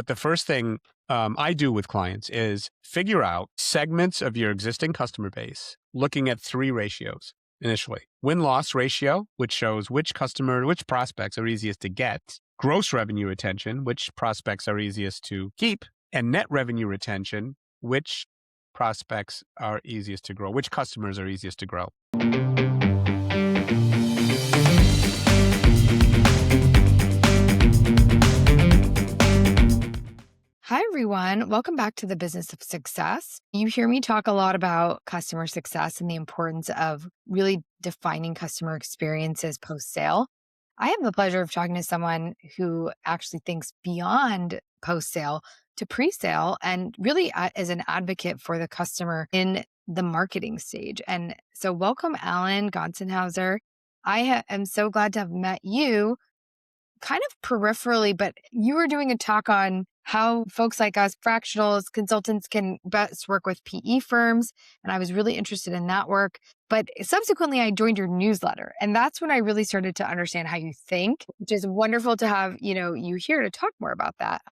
But the first thing I do with clients is figure out segments of your existing customer base, looking at three ratios initially. Win-loss ratio, which shows which prospects are easiest to get. Gross revenue retention, which prospects are easiest to keep. And net revenue retention, which prospects are easiest to grow, which customers are easiest to grow. Hi, everyone. Welcome back to the Business of Success. You hear me talk a lot about customer success and the importance of really defining customer experiences post-sale. I have the pleasure of talking to someone who actually thinks beyond post-sale to pre-sale and really is an advocate for the customer in the marketing stage. And so welcome, Alan Gonsenhauser. I am so glad to have met you kind of peripherally, but you were doing a talk on how folks like us, fractionals, consultants can best work with PE firms. And I was really interested in that work. But subsequently, I joined your newsletter. And that's when I really started to understand how you think, which is wonderful to have, you here to talk more about that.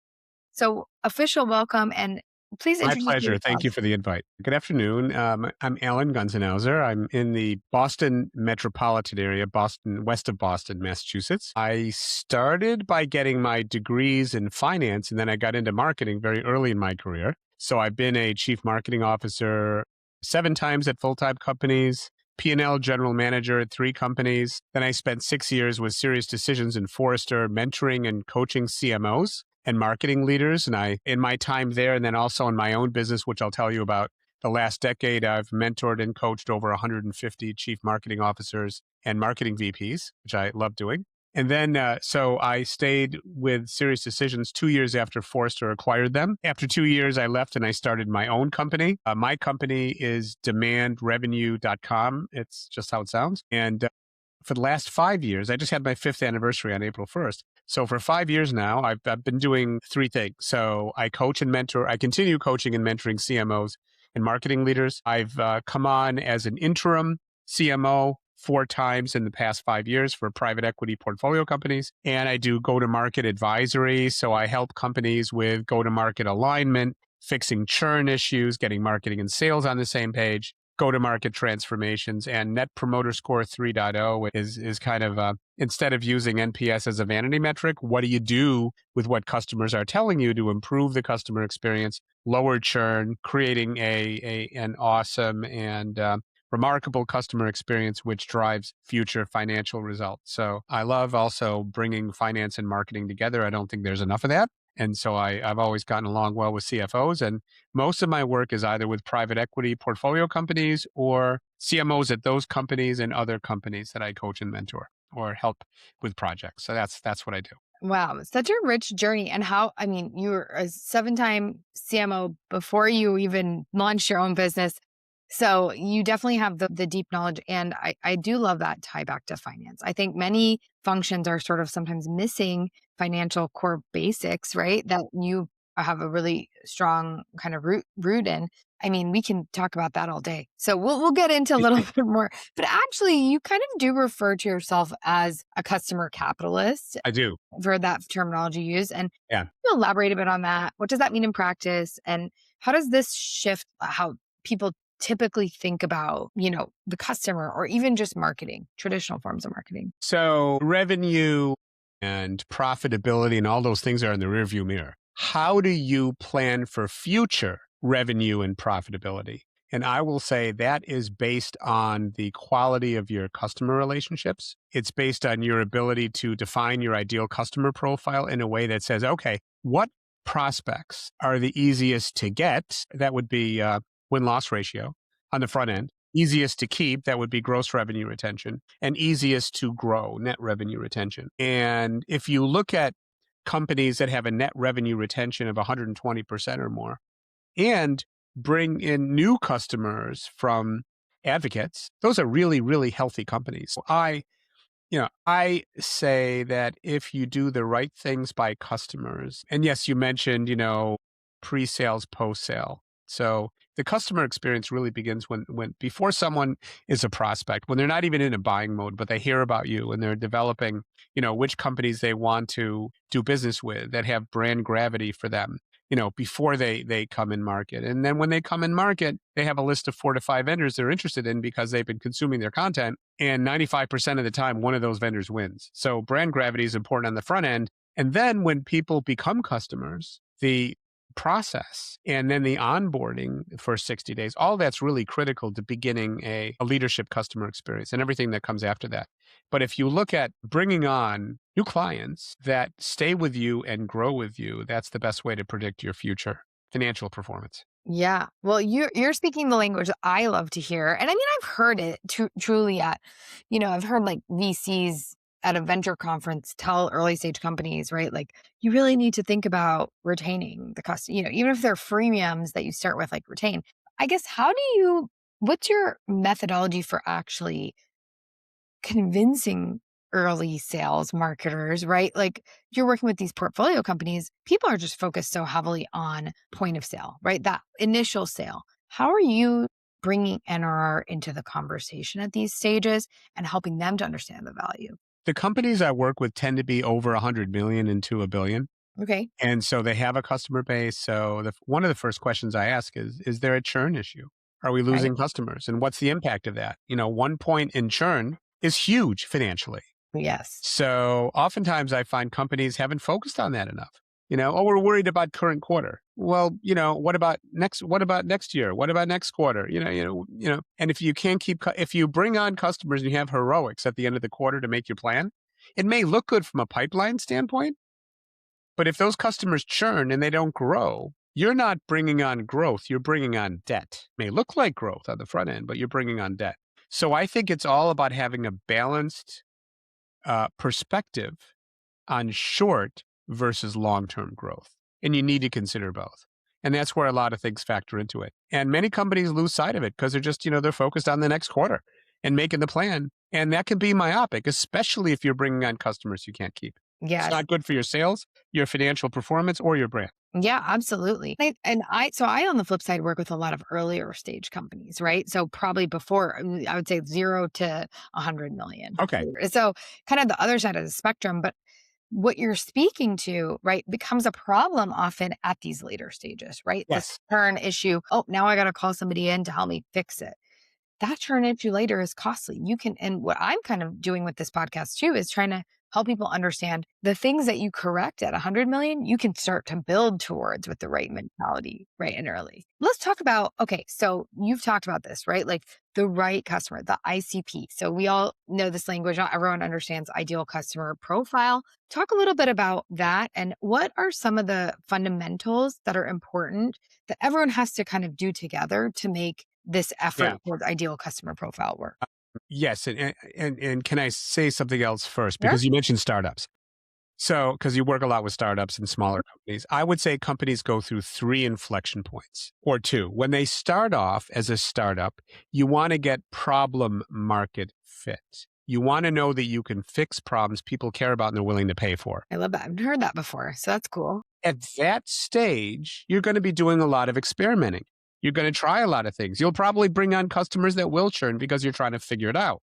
So official welcome, and please My introduce pleasure. yourself. Thank you for the invite. Good afternoon. I'm Alan Gonsenhauser. I'm in the Boston metropolitan area, west of Boston, Massachusetts. I started by getting my degrees in finance, and then I got into marketing very early in my career. So I've been a chief marketing officer 7 times at full-time companies, P&L general manager at 3 companies. Then I spent 6 years with Serious Decisions and Forrester mentoring and coaching CMOs and marketing leaders. And in my time there, and then also in my own business, which I'll tell you about the last decade, I've mentored and coached over 150 chief marketing officers and marketing VPs, which I love doing. And then, so I stayed with Serious Decisions 2 years after Forrester acquired them. After 2 years, I left and I started my own company. My company is demandrevenue.com. It's just how it sounds. And for the last 5 years, I just had my 5th anniversary on April 1st. So for 5 years now, I've been doing 3 things. So I coach and mentor. I continue coaching and mentoring CMOs and marketing leaders. I've come on as an interim CMO 4 times in the past 5 years for private equity portfolio companies. And I do go-to-market advisory. So I help companies with go-to-market alignment, fixing churn issues, getting marketing and sales on the same page, go-to-market transformations, and Net Promoter Score 3.0 is kind of, instead of using NPS as a vanity metric, what do you do with what customers are telling you to improve the customer experience, lower churn, creating an awesome and remarkable customer experience, which drives future financial results. So I love also bringing finance and marketing together. I don't think there's enough of that. And so I've always gotten along well with CFOs, and most of my work is either with private equity portfolio companies or CMOs at those companies and other companies that I coach and mentor or help with projects. So that's what I do. Wow, such a rich journey. And you were a 7-time CMO before you even launched your own business. So you definitely have the deep knowledge. And I do love that tie back to finance. I think many functions are sort of sometimes missing financial core basics, right? That you have a really strong kind of root in. I mean, we can talk about that all day. So we'll get into a little bit more. But actually, you kind of do refer to yourself as a customer capitalist I do. for that terminology used. And Yeah. can you elaborate a bit on that? What does that mean in practice? And how does this shift how people typically think about, the customer or even just marketing, traditional forms of marketing? So revenue and profitability and all those things are in the rearview mirror. How do you plan for future revenue and profitability? And I will say that is based on the quality of your customer relationships. It's based on your ability to define your ideal customer profile in a way that says, okay, what prospects are the easiest to get? That would be win-loss ratio on the front end. Easiest to keep, that would be gross revenue retention, and easiest to grow, net revenue retention. And if you look at companies that have a net revenue retention of 120% or more and bring in new customers from advocates, those are really, really healthy companies. I say that if you do the right things by customers, and yes, you mentioned, pre-sales, post-sale. So The customer experience really begins when before someone is a prospect, when they're not even in a buying mode, but they hear about you and they're developing, which companies they want to do business with that have brand gravity for them, before they come in market. And then when they come in market, they have a list of 4 to 5 vendors they're interested in because they've been consuming their content. And 95% of the time, one of those vendors wins. So brand gravity is important on the front end. And then when people become customers, the process and then the onboarding for 60 days, all that's really critical to beginning a leadership customer experience and everything that comes after that. But if you look at bringing on new clients that stay with you and grow with you, that's the best way to predict your future financial performance. Yeah. Well, you're speaking the language I love to hear. And I mean, I've heard it truly at, I've heard like VCs at a venture conference tell early stage companies, right? Like you really need to think about retaining the customer, even if they're freemiums that you start with, like retain. I guess what's your methodology for actually convincing early sales marketers, right? Like you're working with these portfolio companies, people are just focused so heavily on point of sale, right? That initial sale. How are you bringing NRR into the conversation at these stages and helping them to understand the value? The companies I work with tend to be over 100 million into a billion. Okay. And so they have a customer base. So one of the first questions I ask is there a churn issue? Are we Right. losing customers? And what's the impact of that? 1 point in churn is huge financially. Yes. So oftentimes I find companies haven't focused on that enough. Oh, we're worried about current quarter. Well, what about next year? What about next quarter? And if you can't if you bring on customers and you have heroics at the end of the quarter to make your plan, it may look good from a pipeline standpoint, but if those customers churn and they don't grow, you're not bringing on growth, you're bringing on debt. It may look like growth on the front end, but you're bringing on debt. So I think it's all about having a balanced perspective on short versus long-term growth. And you need to consider both. And that's where a lot of things factor into it. And many companies lose sight of it because they're just, they're focused on the next quarter and making the plan. And that can be myopic, especially if you're bringing on customers you can't keep. It's Yes. not good for your sales, your financial performance, or your brand. Yeah, absolutely. So I, on the flip side, work with a lot of earlier stage companies, right? So probably before, I would say 0 to 100 million. Okay. So kind of the other side of the spectrum, but what you're speaking to, right, becomes a problem often at these later stages, right? This Yes. churn issue. Oh, now I got to call somebody in to help me fix it. That churn issue later is costly. And what I'm kind of doing with this podcast too is trying to help people understand the things that you correct at 100 million, you can start to build towards with the right mentality, right? And early. Let's talk about, okay, so you've talked about this, right? Like the right customer, the ICP. So we all know this language. Not everyone understands ideal customer profile. Talk a little bit about that and what are some of the fundamentals that are important that everyone has to kind of do together to make this effort Yeah. towards ideal customer profile work. Yes. And can I say something else first? Sure. Because you mentioned startups. So, because you work a lot with startups and smaller companies, I would say companies go through 3 inflection points or 2. When they start off as a startup, you want to get problem market fit. You want to know that you can fix problems people care about and they're willing to pay for. I love that. I've heard that before. So that's cool. At that stage, you're going to be doing a lot of experimenting. You're going to try a lot of things. You'll probably bring on customers that will churn because you're trying to figure it out.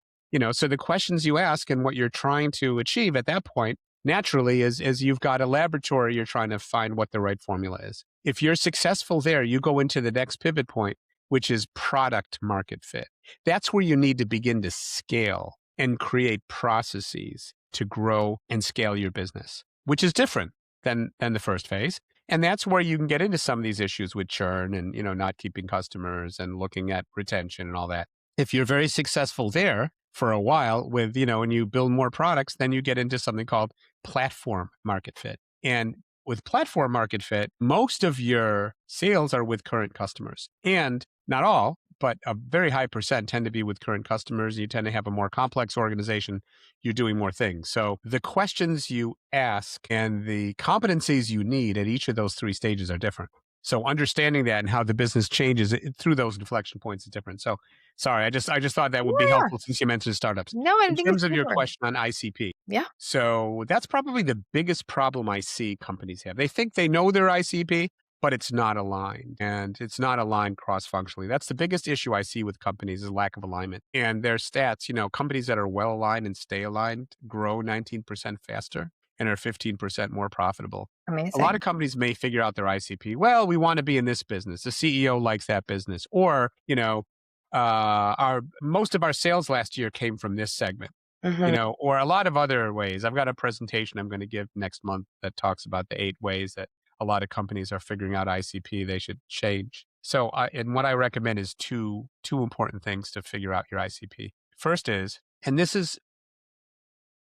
So the questions you ask and what you're trying to achieve at that point naturally is you've got a laboratory, you're trying to find what the right formula is. If you're successful there, you go into the next pivot point, which is product market fit. That's where you need to begin to scale and create processes to grow and scale your business, which is different than the first phase. And that's where you can get into some of these issues with churn and, not keeping customers and looking at retention and all that. If you're very successful there for a while with, and you build more products, then you get into something called platform market fit. And with platform market fit, most of your sales are with current customers. And not all, but a very high percent tend to be with current customers. You tend to have a more complex organization. You're doing more things. So the questions you ask and the competencies you need at each of those 3 stages are different. So understanding that and how the business changes through those inflection points is different. So sorry, I just thought that would be Yeah. helpful since you mentioned startups. No, I In think it's terms of your super. question on ICP. Yeah. So that's probably the biggest problem I see companies have. They think they know their ICP, but it's not aligned, and it's not aligned cross-functionally. That's the biggest issue I see with companies is lack of alignment. And their stats, companies that are well aligned and stay aligned grow 19% faster and are 15% more profitable. A lot of Amazing. companies may figure out their ICP. Well, we want to be in this business. The CEO likes that business. Or, our most of our sales last year came from this segment, Mhm. or a lot of other ways. I've got a presentation I'm going to give next month that talks about the 8 ways that a lot of companies are figuring out ICP they should change. So, and what I recommend is two important things to figure out your ICP. First is, and this is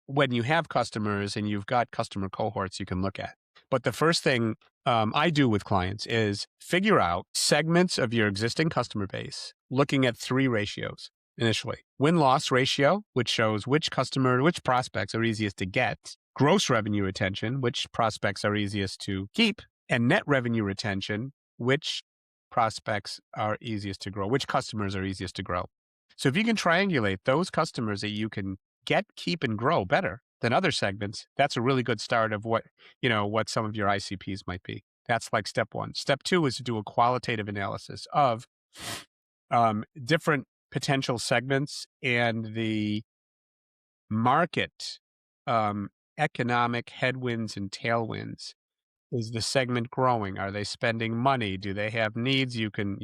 when you have customers and you've got customer cohorts you can look at. But the first thing I do with clients is figure out segments of your existing customer base, looking at 3 ratios initially. Win-loss ratio, which shows which prospects are easiest to get, gross revenue retention, which prospects are easiest to keep, and net revenue retention, which prospects are easiest to grow, which customers are easiest to grow. So if you can triangulate those customers that you can get, keep, and grow better than other segments, that's a really good start of what some of your ICPs might be. That's like step one. Step two is to do a qualitative analysis of different potential segments and the market economic headwinds and tailwinds. Is the segment growing? Are they spending money? Do they have needs you can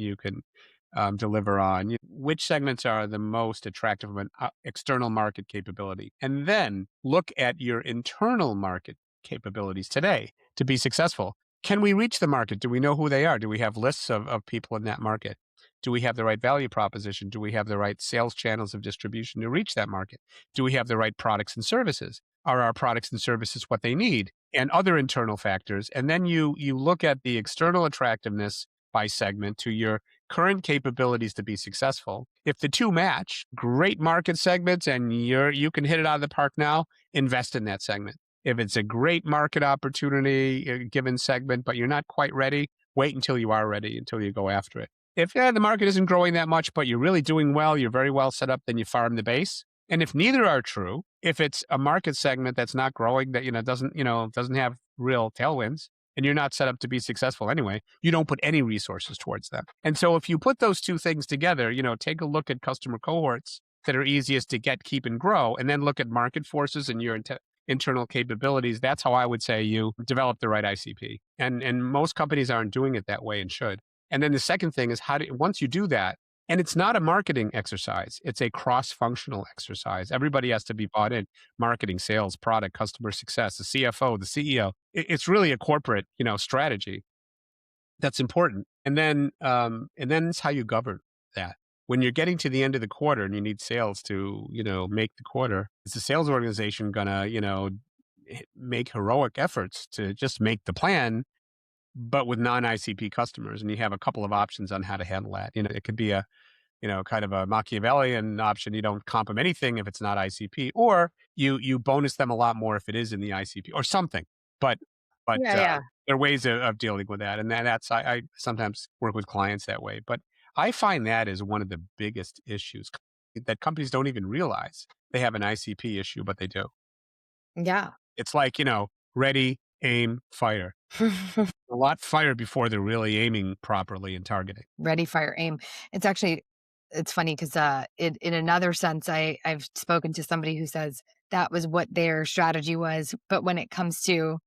deliver on? Which segments are the most attractive from an external market capability? And then look at your internal market capabilities today to be successful. Can we reach the market? Do we know who they are? Do we have lists of people in that market? Do we have the right value proposition? Do we have the right sales channels of distribution to reach that market? Do we have the right products and services? Are our products and services what they need? And other internal factors. And then you look at the external attractiveness by segment to your current capabilities to be successful. If the two match, great market segments and you can hit it out of the park now, invest in that segment. If it's a great market opportunity, a given segment, but you're not quite ready, wait until you are ready, until you go after it. If the market isn't growing that much, but you're really doing well, you're very well set up, then you farm the base. And if neither are true, if it's a market segment that's not growing, that doesn't have real tailwinds, and you're not set up to be successful anyway, you don't put any resources towards them. And so if you put those two things together, take a look at customer cohorts that are easiest to get, keep, and grow, and then look at market forces and your internal capabilities. That's how I would say you develop the right ICP. And most companies aren't doing it that way and should. And then the second thing is once you do that, and it's not a marketing exercise, it's a cross-functional exercise. Everybody has to be bought in: marketing, sales, product, customer success, the CFO, the CEO. It's really a corporate, strategy that's important. And then it's how you govern that. When you're getting to the end of the quarter and you need sales to, make the quarter, is the sales organization gonna, make heroic efforts to just make the plan, but with non-ICP customers? And you have a couple of options on how to handle that. It could be a kind of a Machiavellian option. You don't comp them anything if it's not ICP, or you bonus them a lot more if it is in the ICP or something. But but Yeah, yeah. there are ways of dealing with that, and that's I sometimes work with clients that way. But I find that is one of the biggest issues that companies don't even realize they have an ICP issue, but they do. Yeah. It's like ready, aim, fire. A lot fire before they're really aiming properly and targeting. Ready, fire, aim. It's funny because in another sense, I've spoken to somebody who says that was what their strategy was, but when it comes to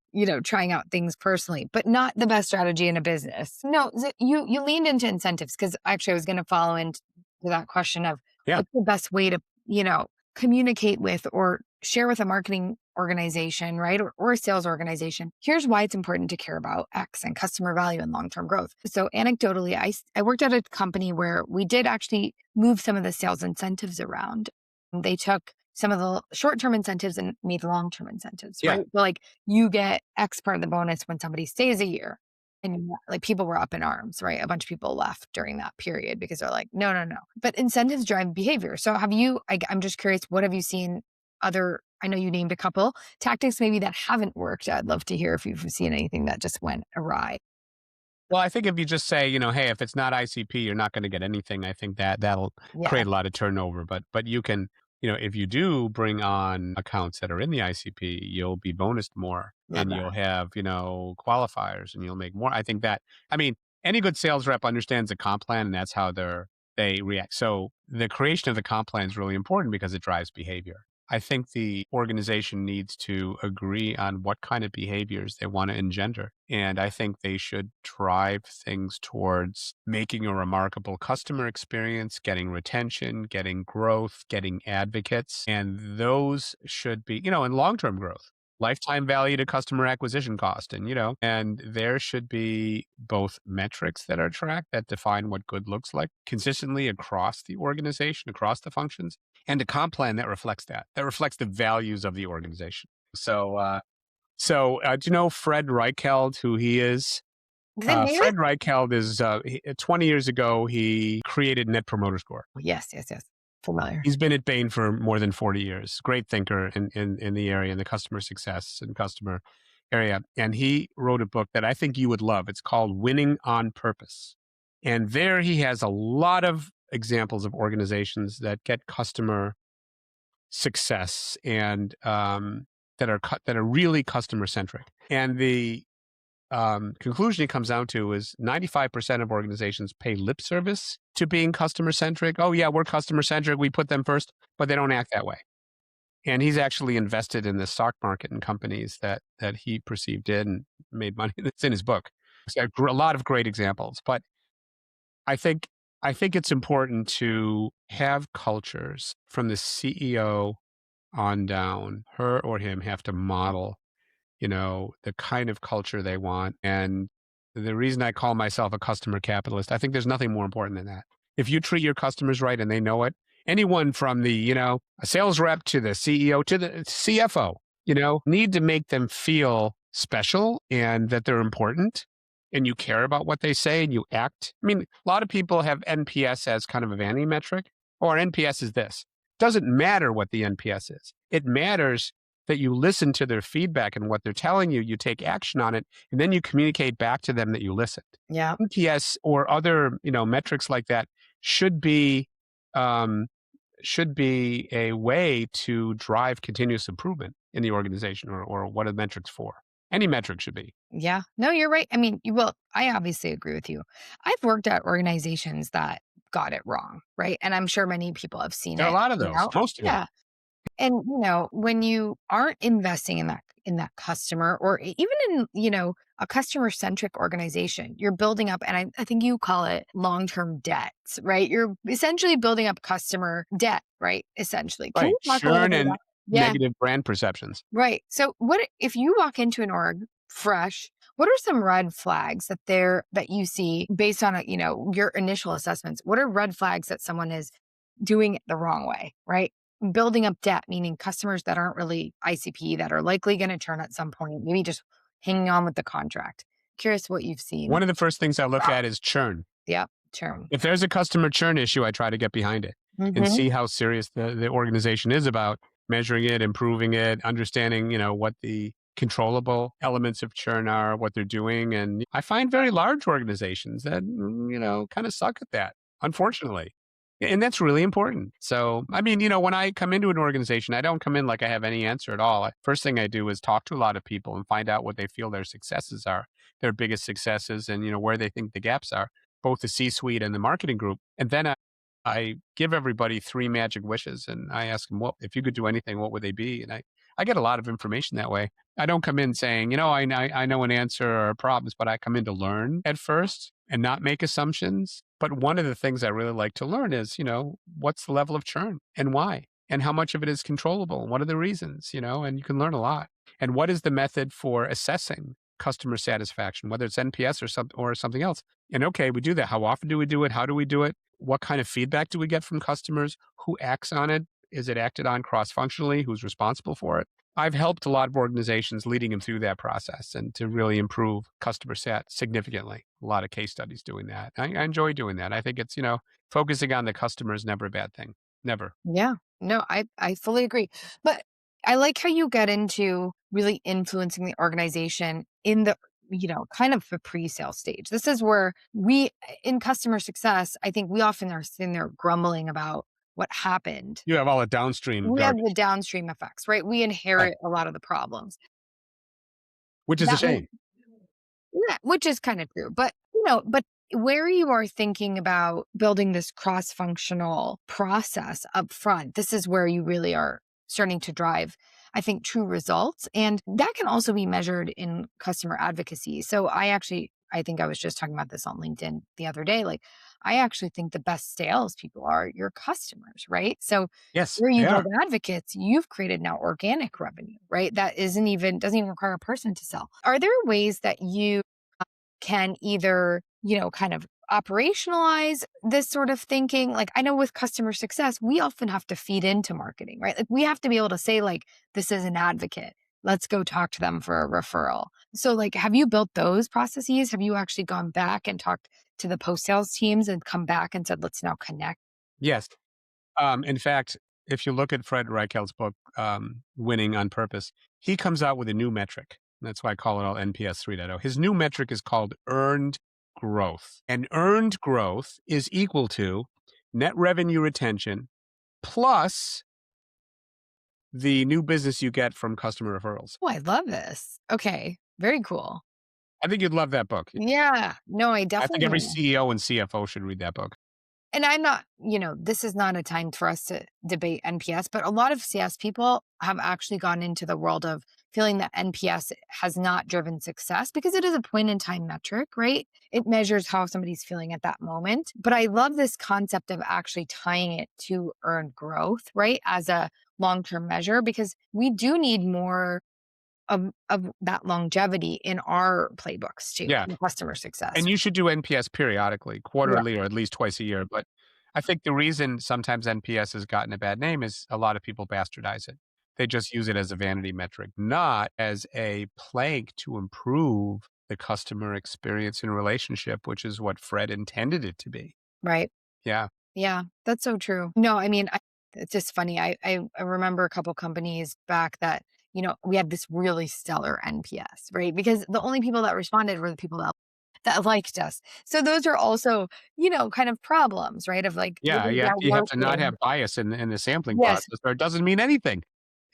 trying out things personally, but not the best strategy in a business. No, you leaned into incentives because actually I was going to follow into that question of Yeah. what's the best way to communicate with or share with a marketing organization, right? Or a sales organization. Here's why it's important to care about X and customer value and long-term growth. So anecdotally, I worked at a company where we did actually move some of the sales incentives around. They took some of the short-term incentives and made long-term incentives, Yeah. right? So like you get X part of the bonus when somebody stays a year. And like people were up in arms, right? A bunch of people left during that period because they're like, no, no, no. But incentives drive behavior. So I'm just curious, what have you seen I know you named a couple tactics maybe that haven't worked. I'd love to hear if you've seen anything that just went awry. Well, I think if you just say, hey, if it's not ICP, you're not going to get anything. I think that'll Yeah. create a lot of turnover. But you can if you do bring on accounts that are in the ICP, you'll be bonused more Love and you'll that. have, qualifiers and you'll make more. I think that, I mean, any good sales rep understands the comp plan and that's how they react. So the creation of the comp plan is really important because it drives behavior. I think the organization needs to agree on what kind of behaviors they want to engender. And I think they should drive things towards making a remarkable customer experience, getting retention, getting growth, getting advocates. And those should be, and long term growth. Lifetime value to customer acquisition cost. And there should be both metrics that are tracked that define what good looks like consistently across the organization, across the functions, and a comp plan that reflects the values of the organization. Do you know Fred Reichheld, who he is? Is it David? Fred Reichheld is 20 years ago, he created Net Promoter Score. Yes, yes, yes. Familiar. He's been at Bain for more than 40 years. Great thinker in the area, in the customer success and customer area. And he wrote a book that I think you would love. It's called Winning on Purpose. And there he has a lot of examples of organizations that get customer success and that are really customer centric. And the conclusion he comes down to is 95% of organizations pay lip service to being customer centric. Oh yeah, we're customer centric. We put them first, but they don't act that way. And he's actually invested in the stock market and companies that he perceived did and made money. It's in his book. So a lot of great examples, but I think I think it's important to have cultures from the CEO on down. Her or him have to model the kind of culture they want. And the reason I call myself a customer capitalist, I think there's nothing more important than that. If you treat your customers right and they know it, anyone from a sales rep to the CEO to the CFO, need to make them feel special and that they're important and you care about what they say and you act. I mean, a lot of people have NPS as kind of a vanity metric, or NPS is this. Doesn't matter what the NPS is. It matters that you listen to their feedback and what they're telling you, you take action on it, and then you communicate back to them that you listened. Yeah. NPS or other, metrics like that should be um, should be a way to drive continuous improvement in the organization, or what are metrics for? Any metric should be. Yeah. No, you're right. I mean, you will. I obviously agree with you. I've worked at organizations that got it wrong, right? And I'm sure many people have seen There are a it, lot of those. Most do. Yeah. And when you aren't investing in that customer or even in, a customer centric organization, you're building up, and I think you call it long-term debts, right? You're essentially building up customer debt, right? Essentially. Can Right. you talk a little Churn bit and about? Yeah. negative brand perceptions. Right. So what if you walk into an org fresh, what are some red flags that you see based on your initial assessments? What are red flags that someone is doing it the wrong way, right? Building up debt, meaning customers that aren't really ICP that are likely going to churn at some point, maybe just hanging on with the contract. Curious what you've seen. One of the first things I look at is churn. Yeah, churn. If there's a customer churn issue, I try to get behind it and Hmm. see how serious the organization is about measuring it, improving it, understanding, what the controllable elements of churn are, what they're doing. And I find very large organizations that, kind of suck at that, unfortunately. And that's really important. So, I mean, when I come into an organization, I don't come in like I have any answer at all. First thing I do is talk to a lot of people and find out what they feel their successes are, their biggest successes, and, where they think the gaps are, both the C-suite and the marketing group. And then I give everybody three magic wishes and I ask them, well, if you could do anything, what would they be? And I get a lot of information that way. I don't come in saying, I know an answer or problems, but I come in to learn at first and not make assumptions. But one of the things I really like to learn is, what's the level of churn and why? And how much of it is controllable? And what are the reasons? And you can learn a lot. And what is the method for assessing customer satisfaction, whether it's NPS or something else? And okay, we do that. How often do we do it? How do we do it? What kind of feedback do we get from customers? Who acts on it? Is it acted on cross-functionally? Who's responsible for it? I've helped a lot of organizations leading them through that process and to really improve customer sat significantly. A lot of case studies doing that. I enjoy doing that. I think it's, focusing on the customer is never a bad thing. Never. Yeah. No, I fully agree. But I like how you get into really influencing the organization in the, kind of the pre-sale stage. This is where in customer success, I think we often are sitting there grumbling about what happened. You have all the downstream We have the garbage, downstream effects, right? We right? inherit a lot of the problems. Which is a That shame. Yeah, which is kind of true. But where you are thinking about building this cross-functional process up front, this is where you really are starting to drive, I think, true results. And that can also be measured in customer advocacy. So I think I was just talking about this on LinkedIn the other day. Like, I actually think the best salespeople are your customers, right? So Yes, where they you are. build advocates, you've created now organic revenue, right? That doesn't even require a person to sell. Are there ways that you can either, kind of operationalize this sort of thinking? Like, I know with customer success, we often have to feed into marketing, right? Like, we have to be able to say, like, this is an advocate. Let's go talk to them for a referral. So, like, have you built those processes? Have you actually gone back and talked to the post sales teams and come back and said, let's now connect? Yes. In fact, if you look at Fred Reichelt's book, Winning on Purpose, he comes out with a new metric. That's why I call it all NPS 3.0. His new metric is called earned growth. And earned growth is equal to net revenue retention plus the new business you get from customer referrals. Oh, I love this. Okay. Very cool. I think you'd love that book. Yeah. No, I I think every definitely. CEO and CFO should read that book. And I'm not, this is not a time for us to debate NPS, but a lot of CS people have actually gone into the world of feeling that NPS has not driven success because it is a point in time metric, right? It measures how somebody's feeling at that moment. But I love this concept of actually tying it to earned growth, right? As a long term measure, because we do need more of that longevity in our playbooks too, Yeah. in customer success. And you should do NPS periodically, Yeah. quarterly or at least twice a year. But I think the reason sometimes NPS has gotten a bad name is a lot of people bastardize it. They just use it as a vanity metric, not as a plank to improve the customer experience and relationship, which is what Fred intended it to be. Right. Yeah. Yeah, that's so true. No, I mean, it's just funny. I remember a couple companies back that, we had this really stellar NPS, right? Because the only people that responded were the people that liked us. So those are also, kind of problems, right? Of like Yeah. really You have to not networking. have bias in the sampling Yes. process, or it doesn't mean anything.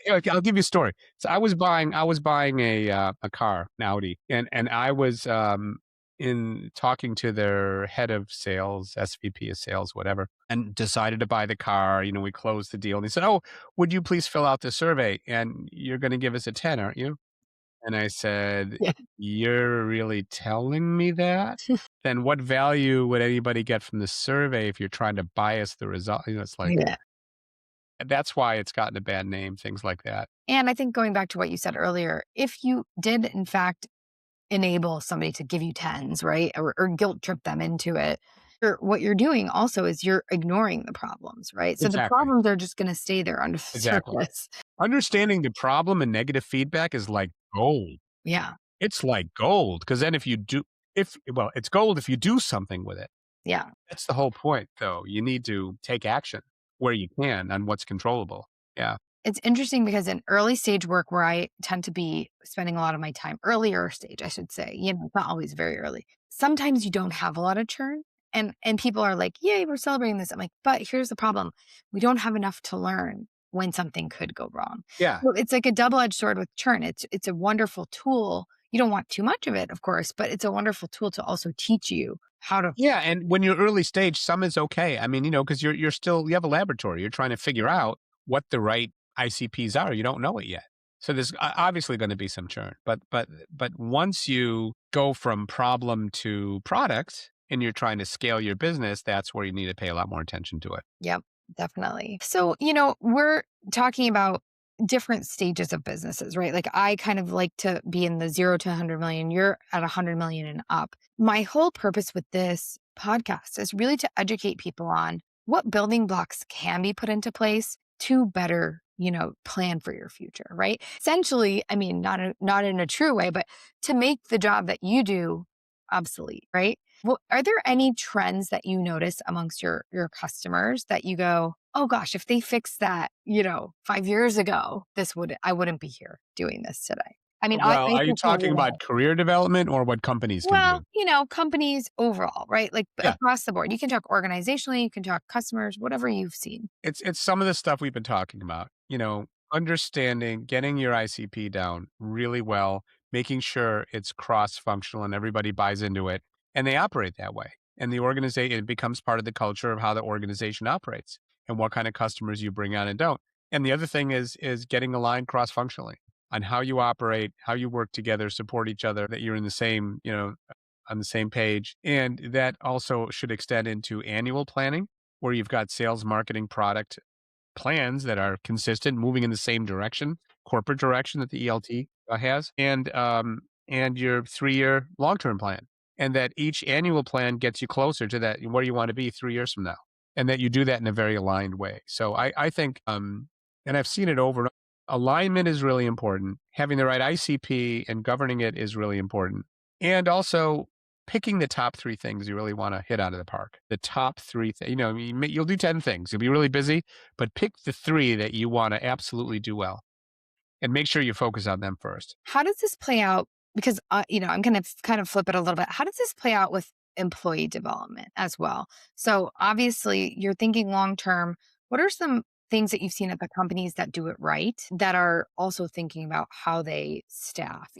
Yeah, okay, I'll give you a story. So I was buying a car, an Audi, and I was, in talking to their head of sales, SVP of sales, whatever, and decided to buy the car. We closed the deal, and he said, "Oh, would you please fill out the survey? And you're gonna give us a 10, aren't you?" And I said, Yeah. "You're really telling me that? Then what value would anybody get from the survey if you're trying to bias the result?" It's like Yeah. that's why it's gotten a bad name, things like that. And I think going back to what you said earlier, if you did in fact enable somebody to give you tens, right? Or guilt trip them into it. What you're doing also is you're ignoring the problems, right? So the Exactly. problems are just going to stay there under the Exactly. surface. Understanding the problem and negative feedback is like gold. Yeah. It's like gold because then it's gold if you do something with it. Yeah. That's the whole point, though. You need to take action where you can on what's controllable. Yeah. It's interesting because in early stage work where I tend to be spending a lot of my time, earlier stage, I should say, it's not always very early. Sometimes you don't have a lot of churn and people are like, "Yay, we're celebrating this." I'm like, "But here's the problem. We don't have enough to learn when something could go wrong." Yeah. So it's like a double-edged sword with churn. It's a wonderful tool. You don't want too much of it, of course, but it's a wonderful tool to also teach you how to. Yeah, and when you're early stage, some is okay. I mean, because you have a laboratory. You're trying to figure out what the right ICPs are. You don't know it yet. So there's obviously going to be some churn. But once you go from problem to product and you're trying to scale your business, that's where you need to pay a lot more attention to it. Yep, definitely. So, we're talking about different stages of businesses, right? Like I kind of like to be in the 0 to 100 million. You're at 100 million and up. My whole purpose with this podcast is really to educate people on what building blocks can be put into place to better, plan for your future, right? Essentially, I mean, not in a true way, but to make the job that you do obsolete, right? Well, are there any trends that you notice amongst your customers that you go, "Oh gosh, if they fixed that, 5 years ago, I wouldn't be here doing this today." I mean, Well, I are you feel totally talking about right. career development or what companies can Well, do? companies overall, right? Like Yeah. across the board. You can talk organizationally, you can talk customers, whatever you've seen. It's some of the stuff we've been talking about, understanding, getting your ICP down really well, making sure it's cross-functional and everybody buys into it, and they operate that way. And the organization it becomes part of the culture of how the organization operates and what kind of customers you bring on and don't. And the other thing is getting aligned cross-functionally on how you operate, how you work together, support each other, that you're in the same, on the same page. And that also should extend into annual planning where you've got sales, marketing, product plans that are consistent, moving in the same direction, corporate direction that the ELT has, and your 3-year long-term plan, and that each annual plan gets you closer to that where you want to be 3 years from now, and that you do that in a very aligned way. So I think, and I've seen it over. Alignment is really important. Having the right ICP and governing it is really important, and also picking the top 3 things you really wanna hit out of the park. The top 3 you'll do 10 things. You'll be really busy, but pick the 3 that you wanna absolutely do well, and make sure you focus on them first. How does this play out? Because, I'm going to kind of flip it a little bit. How does this play out with employee development as well? So obviously, you're thinking long term. What are some things that you've seen at the companies that do it right that are also thinking about how they staff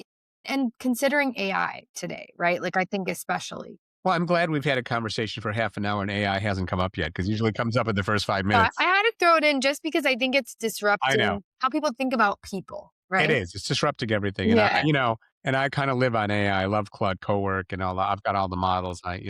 and considering AI today, right? Like, I think especially. Well, I'm glad we've had a conversation for half an hour and AI hasn't come up yet because usually it comes up in the first 5 I minutes. had to throw it in just because I think it's I know. disrupting how people think about people, It right? is. It's disrupting everything, and Yeah. I kinda live on AI. I love Claude Cowork and all the I've got all the models. I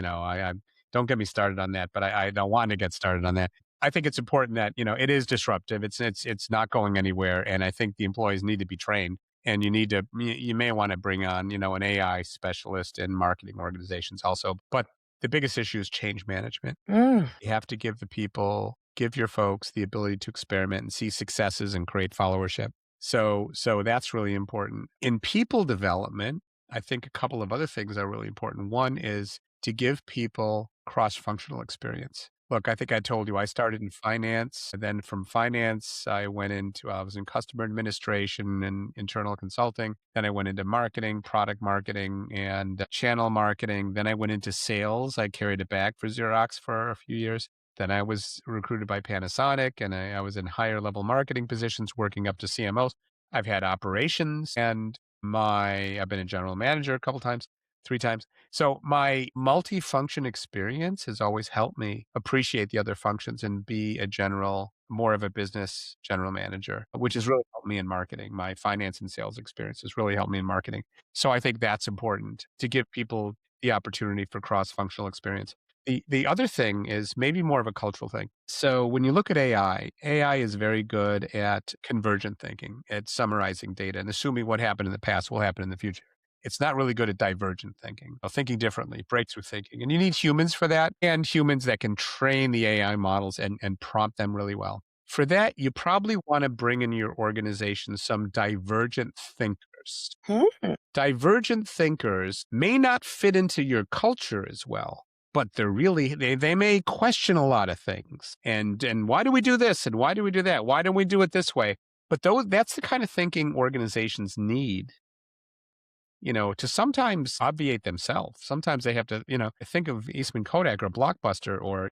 don't get me started on that, but I don't want to get started on that. I think it's important that, it is disruptive. It's not going anywhere, and I think the employees need to be trained, and you may wanna bring on, an AI specialist in marketing organizations also. But the biggest issue is change management. Mm. You have to give your folks the ability to experiment and see successes and create followership. So that's really important. In people development, I think a couple of other things are really important. One is to give people cross-functional experience. Look, I think I told you I started in finance. And then from finance, I was in customer administration and internal consulting. Then I went into marketing, product marketing, and channel marketing. Then I went into sales. I carried it back for Xerox for a few years. Then I was recruited by Panasonic and I was in higher level marketing positions working up to CMOs. I've had operations and I've been a general manager a couple times, 3 times. So my multifunction experience has always helped me appreciate the other functions and be more of a business general manager, which has really helped me in marketing. My finance and sales experience has really helped me in marketing. So I think that's important to give people the opportunity for cross-functional experience. The other thing is maybe more of a cultural thing. So when you look at AI is very good at convergent thinking, at summarizing data and assuming what happened in the past will happen in the future. It's not really good at divergent thinking, thinking differently, breakthrough thinking. And you need humans for that and humans that can train the AI models and prompt them really well. For that, you probably want to bring in your organization some divergent thinkers. Hmm. Divergent thinkers may not fit into your culture as well, but they may question a lot of things. And why do we do this? And why do we do that? Why don't we do it this way? But that's the kind of thinking organizations need, to sometimes obviate themselves. Sometimes they have to, think of Eastman Kodak or Blockbuster or,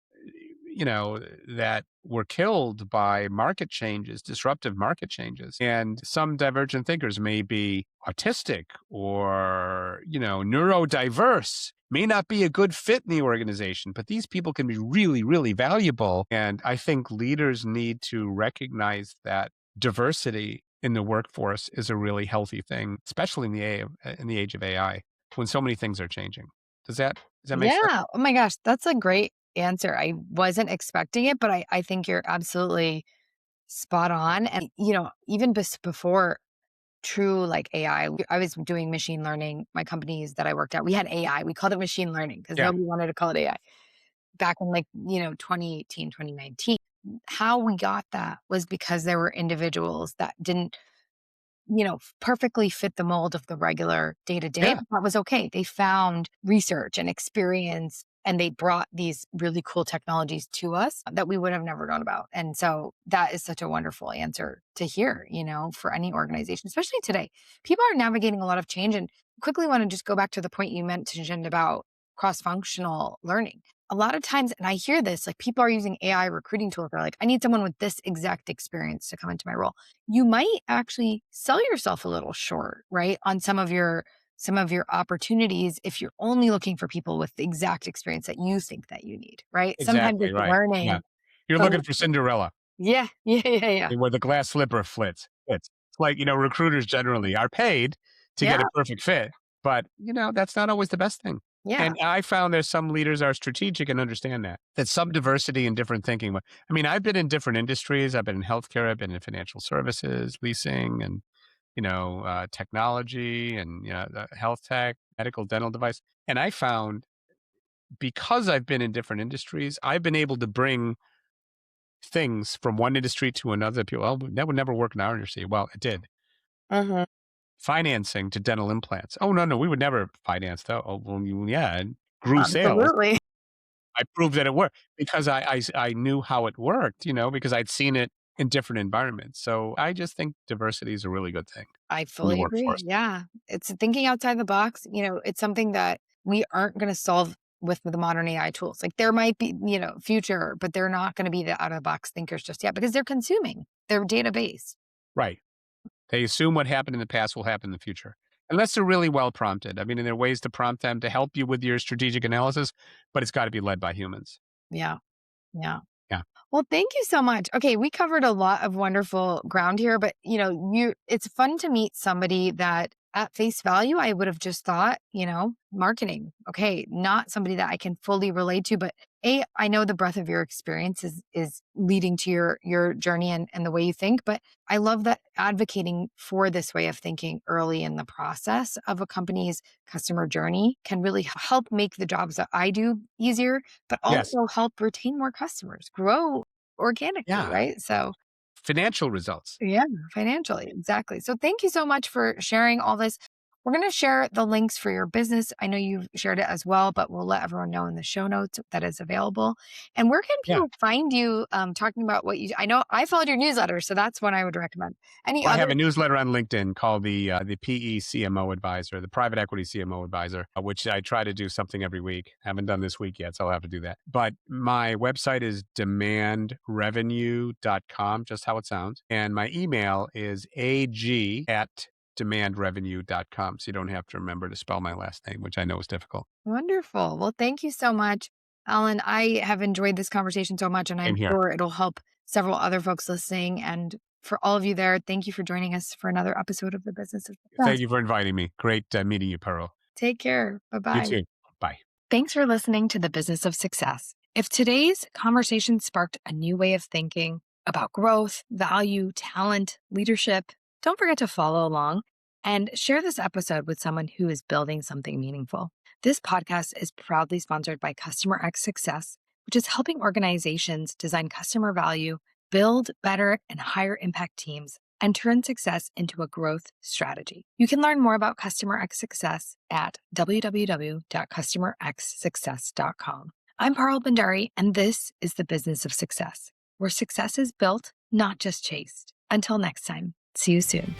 that were killed by market changes, disruptive market changes. And some divergent thinkers may be autistic or, neurodiverse, may not be a good fit in the organization, but these people can be really, really valuable. And I think leaders need to recognize that diversity in the workforce is a really healthy thing, especially in the age of AI, when so many things are changing. Does that make sense? Yeah. Oh my gosh, that's a great answer. I wasn't expecting it, but I think you're absolutely spot on. And, even before true like AI, I was doing machine learning. My companies that I worked at, we had AI. We called it machine learning because Yeah. nobody wanted to call it AI back in 2018, 2019. How we got that was because there were individuals that didn't perfectly fit the mold of the regular day to day, Yeah. but that was okay. They found research and experience and they brought these really cool technologies to us that we would have never known about. And so that is such a wonderful answer to hear, for any organization, especially today. People are navigating a lot of change, and quickly want to just go back to the point you mentioned about cross-functional learning. A lot of times, and I hear this, like people are using AI recruiting tools. They're like, I need someone with this exact experience to come into my role. You might actually sell yourself a little short, right? On some of your opportunities if you're only looking for people with the exact experience that you think that you need, right? Sometimes Exactly it's right. Yeah. learning. You're But looking for Cinderella, yeah, yeah, yeah, yeah. where the glass slipper fits. It's like, recruiters generally are paid to get Yeah, a perfect fit, but, that's not always the best thing. yeah. And I found there's some leaders are strategic and understand that some diversity and different thinking. I mean, I've been in different industries. I've been in healthcare, I've been in financial services, leasing, and, technology and, the health tech, medical, dental device. And I found because I've been in different industries, I've been able to bring things from one industry to another. People, oh, that would never work in our industry. Well, it did. Mhm. Financing to dental implants. Oh, no, no, we would never finance that. Oh, well, yeah, and grew sales. Absolutely. I proved that it worked because I knew how it worked, because I'd seen it in different environments. So I just think diversity is a really good thing I in the fully agree. workforce. Yeah. It's thinking outside the box. It's something that we aren't going to solve with the modern AI tools. Like there might be, future, but they're not going to be the out of the box thinkers just yet because they're consuming their database. Right. They assume what happened in the past will happen in the future. Unless they're really well prompted. I mean, and there are ways to prompt them to help you with your strategic analysis, but it's got to be led by humans. Yeah. Yeah. Yeah. Well, thank you so much. Okay, we covered a lot of wonderful ground here, but it's fun to meet somebody that at face value I would have just thought, marketing. Okay, not somebody that I can fully relate to, but I know the breadth of your experience is leading to your journey and the way you think, but I love that advocating for this way of thinking early in the process of a company's customer journey can really help make the jobs that I do easier, but Yes. also help retain more customers, grow organically, Yeah. right? So, Financial results. yeah, financially, exactly. So, thank you so much for sharing all this. We're going to share the links for your business. I know you've shared it as well, but we'll let everyone know in the show notes that is available. And where can Yeah. people find you talking about what you do? I know I followed your newsletter, so that's one I would recommend. Any Well, I other? have a newsletter on LinkedIn called the PE CMO Advisor, the Private Equity CMO Advisor, which I try to do something every week. Haven't done this week yet, so I'll have to do that. But my website is demandrevenue.com, just how it sounds. And my email is ag@demandrevenue.com. So you don't have to remember to spell my last name, which I know is difficult. Wonderful. Well, thank you so much, Alan. I have enjoyed this conversation so much, and Same I'm here. sure it'll help several other folks listening. And for all of you there, thank you for joining us for another episode of the Business of Thank Success. you for inviting me. Great meeting you, Pearl. Take care. Bye You bye. too. Bye. Thanks for listening to the Business of Success. If today's conversation sparked a new way of thinking about growth, value, talent, leadership, don't forget to follow along and share this episode with someone who is building something meaningful. This podcast is proudly sponsored by Customer X Success, which is helping organizations design customer value, build better and higher impact teams, and turn success into a growth strategy. You can learn more about Customer X Success at www.customerxsuccess.com. I'm Parul Bandari, and this is the Business of Success, where success is built, not just chased. Until next time, see you soon.